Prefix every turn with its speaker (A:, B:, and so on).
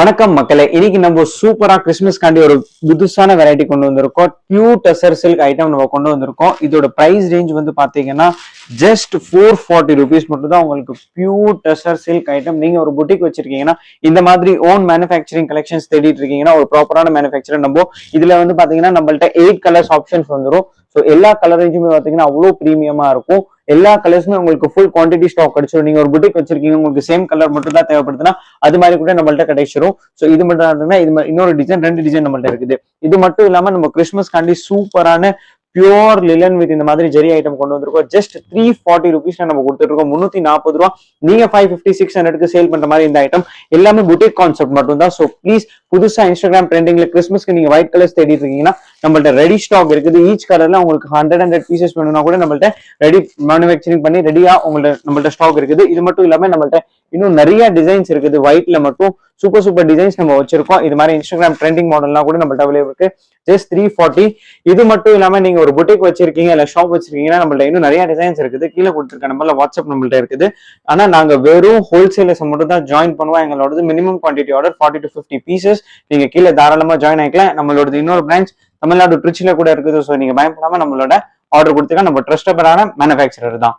A: வணக்கம் மக்களே, இன்னைக்கு நம்ம சூப்பரா கிறிஸ்மஸ்காண்டி ஒரு புதுசான வெரைட்டி கொண்டு வந்திருக்கோம். பியூர் டசர் சில்க் ஐட்டம் நம்ம கொண்டு வந்திருக்கோம். இதோட பிரைஸ் ரேஞ்ச் வந்து பாத்தீங்கன்னா ஜஸ்ட் 440 rupees மட்டும் தான். உங்களுக்கு பியூர் டசர் சில்க் ஐட்டம். நீங்க ஒரு புட்டிக் வச்சிருக்கீங்கன்னா, இந்த மாதிரி ஓன் மேனுஃபேக்சரிங் கலெக்ஷன்ஸ் தேடிட்டு இருக்கீங்கன்னா, ஒரு ப்ராப்பரான மேனுஃபேக்சர் நம்ம இதுல வந்து பாத்தீங்கன்னா நம்மள்ட்ட 8 கலர்ஸ் ஆப்ஷன்ஸ் வந்துடும். ஸோ எல்லா கலர் ரேஞ்சுமே பாத்தீங்கன்னா அவ்வளோ பிரீமியமா இருக்கும். எல்லா கலர்ஸுமே உங்களுக்கு ஃபுல் குவான்டிட்டி ஸ்டாக் கிடைச்சிடும். நீங்க ஒரு புட்டிக் வச்சிருக்கீங்க, உங்களுக்கு சேம் கலர் மட்டும் தான் தேவைப்படுதுன்னா அது மாதிரி கூட நம்மள்ட்ட கிடைச்சிடும். ஸோ இது மட்டும் இது இன்னொரு டிசைன், 2 டிசைன் நம்மள்ட்ட இருக்குது. இது மட்டும் இல்லாம நம்ம கிறிஸ்மஸ்காண்டி சூப்பரான பியூர் லிலன் வித் இந்த மாதிரி ஜெரி ஐட்டம் கொண்டு வந்திருக்கோம். ஜஸ்ட் 340 rupees நம்ம கொடுத்துட்டு இருக்கோம். 340 ரூபா. நீங்க 550 600க்கு சேல் பண்ற மாதிரி இந்த ஐட்டம் எல்லாமே புட்டிக் கான்செப்ட் மட்டும் தான். ஸோ ப்ளீஸ், புதுசா இன்ஸ்டாகிராம் ட்ரெண்டிங்ல கிறிஸ்மஸ்க்கு நீங்க ஒயிட் கலர்ஸ் தேடிட்டு இருக்கீங்கன்னா நம்மள்ட்ட ரெடி ஸ்டாக் இருக்குது. ஈச் கலர்ல உங்களுக்கு 100 பீசஸ் வேணும்னா கூட நம்மள்ட்ட ரெடி மேனுஃபேக்சரிங் பண்ணி ரெடியா நம்மள்ட்ட ஸ்டாக் இருக்குது. இது மட்டும் இல்லாம நம்மள்ட்ட இன்னும் நிறைய டிசைன்ஸ் இருக்குது. ஒயிட்ல மட்டும் சூப்பர் டிசைன்ஸ் நம்ம வச்சிருக்கோம். இது மாதிரி இன்ஸ்டாகிராம் ட்ரெண்டிங் மாடல்லாம் கூட நம்மள்ட்ட அவைலபிள் இருக்கு. ஜஸ்ட் 340. இது மட்டும் இல்லாம நீங்க ஒரு புட்டிக் வச்சிருக்கீங்க இல்ல ஷாப் வச்சிருக்கீங்கன்னா நம்மள்ட்ட இன்னும் நிறைய டிசைன்ஸ் இருக்குது. கீழே கொடுத்துருக்க நம்பர்ல வாட்ஸ்அப் நம்மள்ட்ட இருக்குது. ஆனா நாங்க வெறும் ஹோல்சேலர்ஸ் மட்டும் தான் ஜாயின் பண்ணுவோம். எங்களோட minimum quantity order 40 to 50 pieces. நீங்க கீழே தாராளமா ஜாயின் ஆகிக்கலாம். நம்மளோட இன்னொரு பிரான்ச் தமிழ்நாடு திருச்சியில கூட இருக்குது. ஸோ நீங்க பயப்படாம நம்மளோட ஆர்டர் கொடுத்துக்க. நம்ம ட்ரஸ்டபிளான மேனுஃபேக்சரர் தான்.